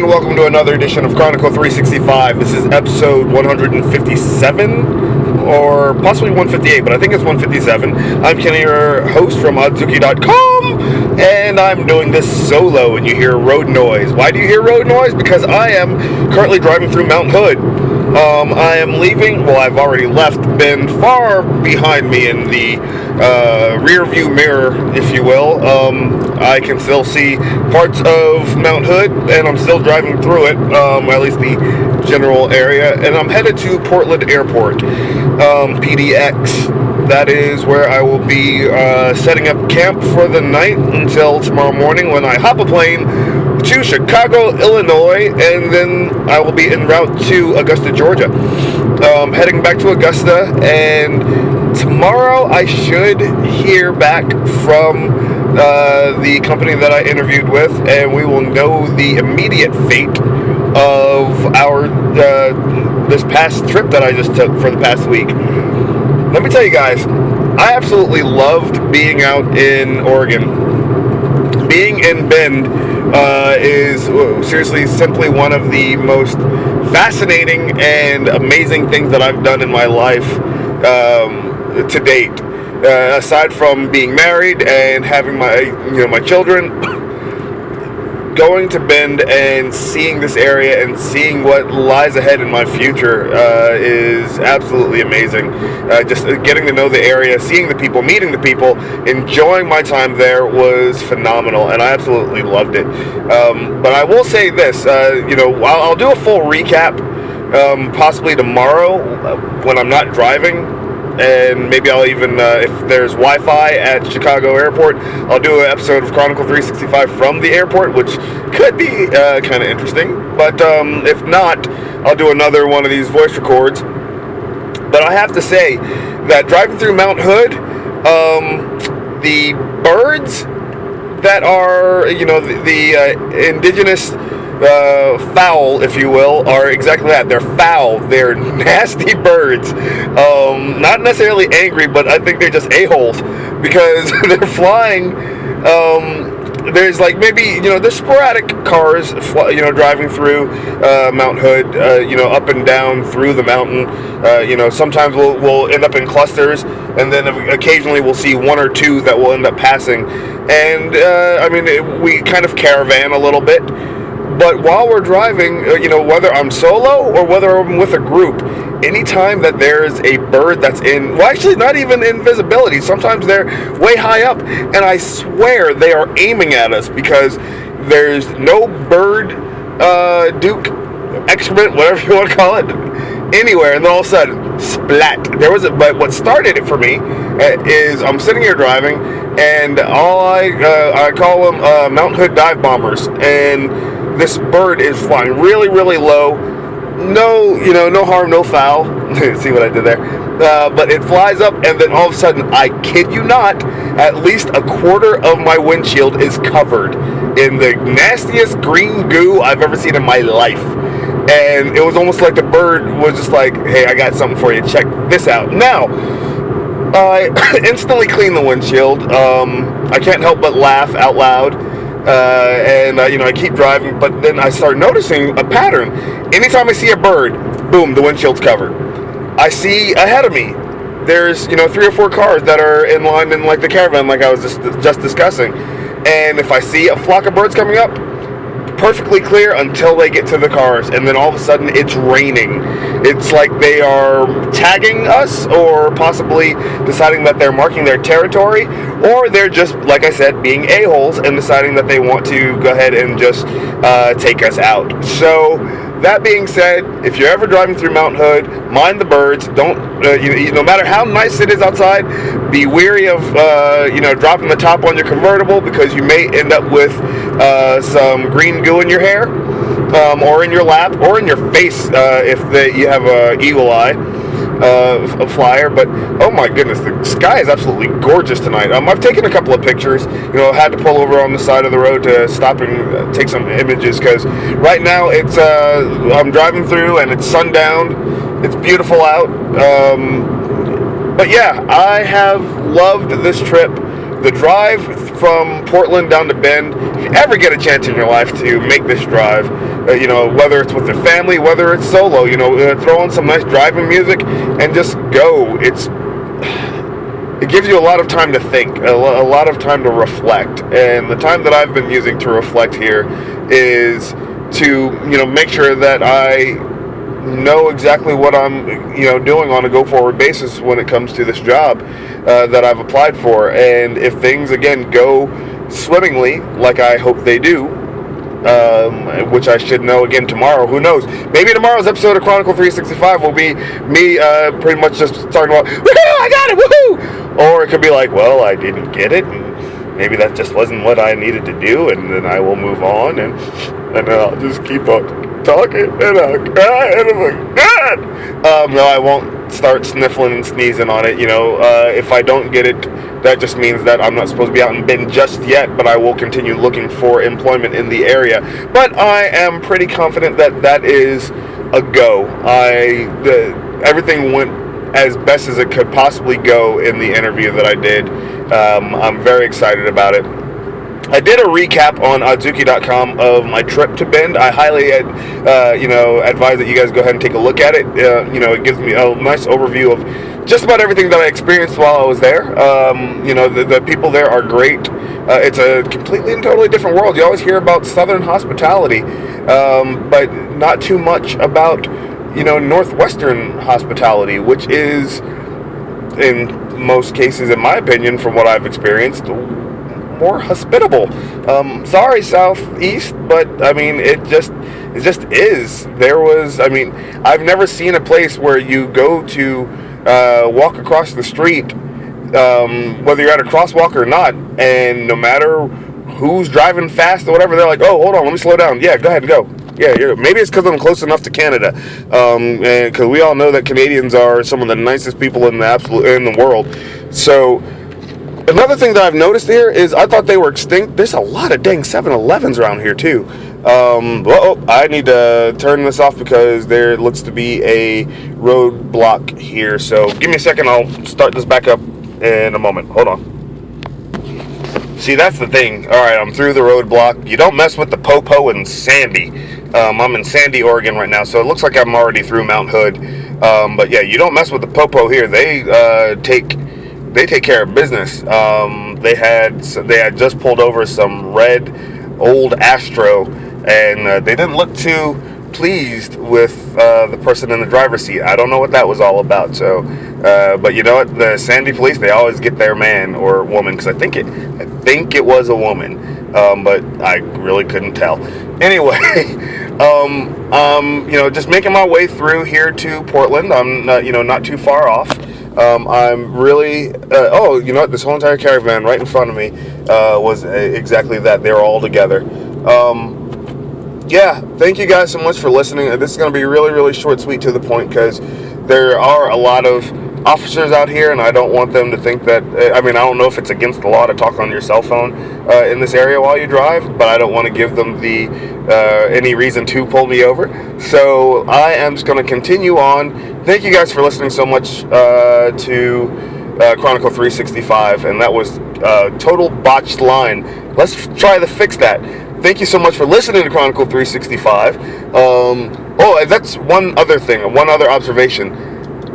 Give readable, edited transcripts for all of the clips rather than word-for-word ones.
and welcome to another edition of Chronicle365. This is episode 157, or possibly 158, but I think it's 157. I'm Kenny, your host from Odzuki.com, and I'm doing this solo, and you hear road noise. Why do you hear road noise? Because I am currently driving through Mount Hood. I am leaving, well, I've already left, been far behind me in the rear view mirror, if you will. I can still see parts of Mount Hood, and I'm still driving through it, at least the general area, and I'm headed to Portland Airport, PDX. That is where I will be setting up camp for the night until tomorrow morning when I hop a plane to Chicago, Illinois, and then I will be en route to Augusta, Georgia. Heading back to Augusta, and tomorrow I should hear back from the company that I interviewed with, and we will know the immediate fate of our this past trip that I just took for the past week. Let me tell you guys, I absolutely loved being out in Oregon. Being in Bend is seriously simply one of the most fascinating and amazing things that I've done in my life to date. Aside from being married and having my children, going to Bend and seeing this area and seeing what lies ahead in my future is absolutely amazing. Just getting to know the area, seeing the people, meeting the people, enjoying my time there was phenomenal, and I absolutely loved it. But I will say this, I'll do a full recap possibly tomorrow when I'm not driving. And maybe I'll even, if there's Wi-Fi at Chicago Airport, I'll do an episode of Chronicle365 from the airport, which could be kind of interesting. But if not, I'll do another one of these voice records. But I have to say that driving through Mount Hood, the birds that are, the indigenous fowl, if you will, are exactly that. They're foul. They're nasty birds. Not necessarily angry, but I think they're just a-holes because they're flying. There's like maybe, there's sporadic cars, driving through Mount Hood, up and down through the mountain. Sometimes we'll end up in clusters, and then occasionally we'll see one or two that will end up passing. And, we kind of caravan a little bit. But while we're driving, whether I'm solo or whether I'm with a group, anytime that there's a bird that's actually not even in visibility, sometimes they're way high up, and I swear they are aiming at us because there's no bird, duke, excrement, whatever you want to call it, anywhere, and then all of a sudden, splat. But what started it for me is I'm sitting here driving, and I call them Mount Hood dive bombers, and this bird is flying really, really low. No harm, no foul. See what I did there? But it flies up, and then all of a sudden, I kid you not, at least a quarter of my windshield is covered in the nastiest green goo I've ever seen in my life. And it was almost like the bird was just like, hey, I got something for you. Check this out. Now, I instantly clean the windshield. I can't help but laugh out loud. I keep driving, but then I start noticing a pattern. Anytime I see a bird, boom, the windshield's covered. I see ahead of me, there's, 3 or 4 cars that are in line in like the caravan, like I was just discussing. And if I see a flock of birds coming up, perfectly clear until they get to the cars, and then all of a sudden it's raining. It's like they are tagging us, or possibly deciding that they're marking their territory, or they're just, like I said, being a-holes and deciding that they want to go ahead and just take us out. So that being said, if you're ever driving through Mount Hood, mind the birds. Don't, no matter how nice it is outside, be wary of, dropping the top on your convertible, because you may end up with some green goo in your hair, or in your lap, or in your face if you have an eagle eye, a flyer. But oh my goodness, the sky is absolutely gorgeous tonight. I've taken a couple of pictures. Had to pull over on the side of the road to stop and take some images, because right now it's I'm driving through and it's sundown. It's beautiful out. But yeah, I have loved this trip the drive from Portland down to Bend, if you ever get a chance in your life to make this drive, whether it's with your family, whether it's solo, throw on some nice driving music and just go. It gives you a lot of time to think, a lot of time to reflect. And the time that I've been using to reflect here is to, make sure that I know exactly what I'm, doing on a go-forward basis when it comes to this job that I've applied for. And if things, again, go swimmingly, like I hope they do, which I should know again tomorrow. Who knows? Maybe tomorrow's episode of Chronicle365 will be me pretty much just talking about, woohoo, I got it, woohoo! Or it could be like, well, I didn't get it, and maybe that just wasn't what I needed to do, and then I will move on, and then I'll just keep on talking, and I'll cry, and I'm like, God! No, I won't start sniffling and sneezing on it. If I don't get it, that just means that I'm not supposed to be out in Bend just yet, but I will continue looking for employment in the area. But I am pretty confident that that is a go. Everything went as best as it could possibly go in the interview that I did. I'm very excited about it. I did a recap on Augusta.com of my trip to Bend. I highly, advise that you guys go ahead and take a look at it. It gives me a nice overview of just about everything that I experienced while I was there. The people there are great. It's a completely and totally different world. You always hear about Southern hospitality, but not too much about, Northwestern hospitality, which is, in most cases, in my opinion, from what I've experienced, more hospitable. Sorry, Southeast, but it just is. I've never seen a place where you go to walk across the street, whether you're at a crosswalk or not, and no matter who's driving fast or whatever, they're like, oh, hold on, let me slow down. Yeah, go ahead and go. Yeah, maybe it's because I'm close enough to Canada, and because we all know that Canadians are some of the nicest people in the world. So another thing that I've noticed here is I thought they were extinct. There's a lot of dang 7-Elevens around here too. I need to turn this off because there looks to be a roadblock here. So give me a second. I'll start this back up in a moment. Hold on. See, that's the thing. All right, I'm through the roadblock. You don't mess with the Popo and Sandy. I'm in Sandy, Oregon right now, so it looks like I'm already through Mount Hood. But yeah, you don't mess with the Popo here. They take care of business. They had just pulled over some red old Astro, and they didn't look too pleased with the person in the driver's seat. I don't know what that was all about. So, but you know what? The Sandy police, they always get their man or woman, because I think it was a woman, but I really couldn't tell. Anyway, just making my way through here to Portland. I'm not too far off. I'm really, this whole entire caravan right in front of me was exactly that. They were all together. Thank you guys so much for listening. This is going to be really, really short, sweet, to the point, because there are a lot of officers out here, and I don't want them to think that, I don't know if it's against the law to talk on your cell phone in this area while you drive, but I don't want to give them any reason to pull me over. So I am just going to continue on. Thank you guys for listening so much to Chronicle365, and that was a total botched line. Let's try to fix that. Thank you so much for listening to Chronicle365. That's one other thing, one other observation.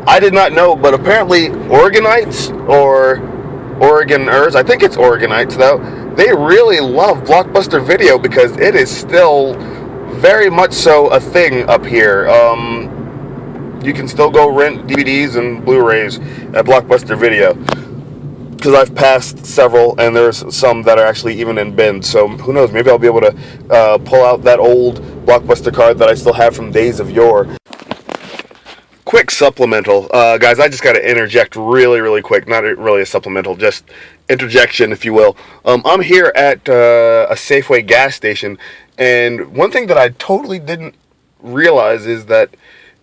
I did not know, but apparently Oregonites or Oregoners, I think it's Oregonites though, they really love Blockbuster Video because it is still very much so a thing up here. You can still go rent DVDs and Blu-rays at Blockbuster Video, because I've passed several, and there's some that are actually even in Bend. So who knows? Maybe I'll be able to pull out that old Blockbuster card that I still have from days of yore. Quick supplemental, guys. I just got to interject really, really quick. Not really a supplemental, just interjection, if you will. I'm here at a Safeway gas station, and one thing that I totally didn't realize is that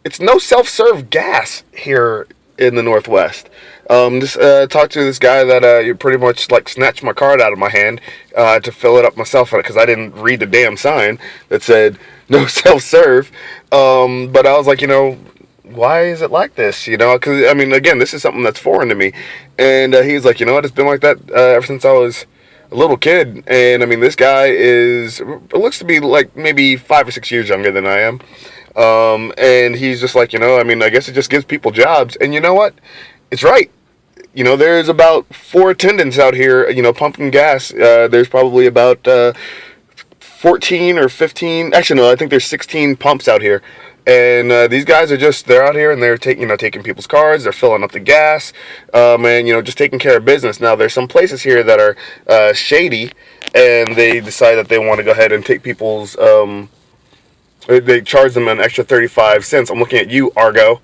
it's no self-serve gas here in the Northwest. Just talked to this guy that you pretty much snatched my card out of my hand to fill it up myself, because I didn't read the damn sign that said no self-serve. But I was like, why is it like this? Because, I mean, again, this is something that's foreign to me. And he's like, you know what, it's been like that ever since I was a little kid. And, I mean, this guy looks to be like maybe 5 or 6 years younger than I am. And he's just like, I mean, I guess it just gives people jobs. And you know what? It's right. There's about 4 attendants out here, pumping gas. There's probably about 14 or 15. Actually, no, I think there's 16 pumps out here. And these guys they're out here and they're taking people's cars, they're filling up the gas, and, just taking care of business. Now, there's some places here that are shady, and they decide that they want to go ahead and take people's, they charge them an extra 35 cents. I'm looking at you, Argo.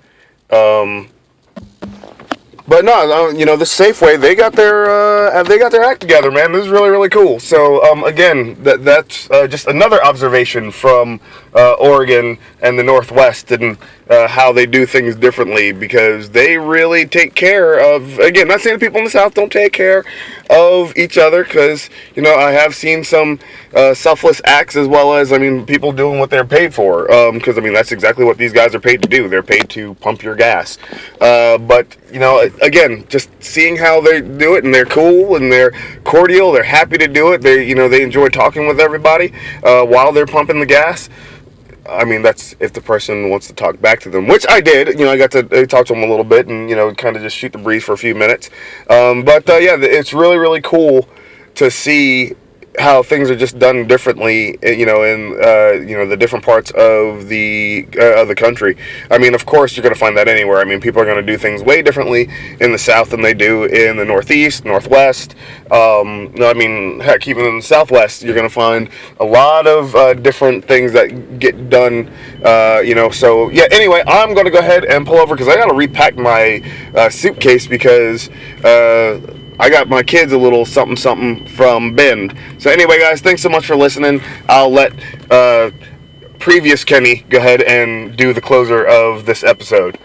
But no, the Safeway, they got their act together, man. This is really, really cool. So, again, that's just another observation from Oregon and the Northwest and how they do things differently, because they really take care of, again, not saying people in the South don't take care of each other, because, I have seen some selfless acts, as well as, I mean, people doing what they're paid for, because, I mean, that's exactly what these guys are paid to do. They're paid to pump your gas. But, again, just seeing how they do it, and they're cool, and they're cordial, they're happy to do it, they enjoy talking with everybody while they're pumping the gas. I mean, that's if the person wants to talk back to them, which I did. I got to talk to them a little bit and, kind of just shoot the breeze for a few minutes. But yeah, it's really, really cool to see how things are just done differently, in the different parts of the country. I mean, of course, you're going to find that anywhere. I mean, people are going to do things way differently in the South than they do in the Northeast, Northwest. I mean, heck, even in the Southwest, you're going to find a lot of different things that get done. So yeah. Anyway, I'm going to go ahead and pull over because I got to repack my suitcase because I got my kids a little something from Bend. So anyway, guys, thanks so much for listening. I'll let previous Kenny go ahead and do the closer of this episode.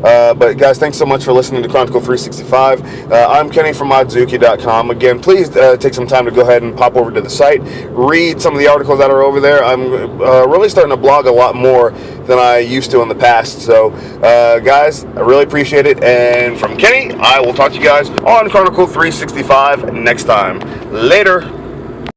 But guys, thanks so much for listening to Chronicle365. I'm Kenny from Augusta.com. Again, please take some time to go ahead and pop over to the site, read some of the articles that are over there. I'm really starting to blog a lot more than I used to in the past. So, guys, I really appreciate it. And from Kenny, I will talk to you guys on Chronicle365 next time. Later.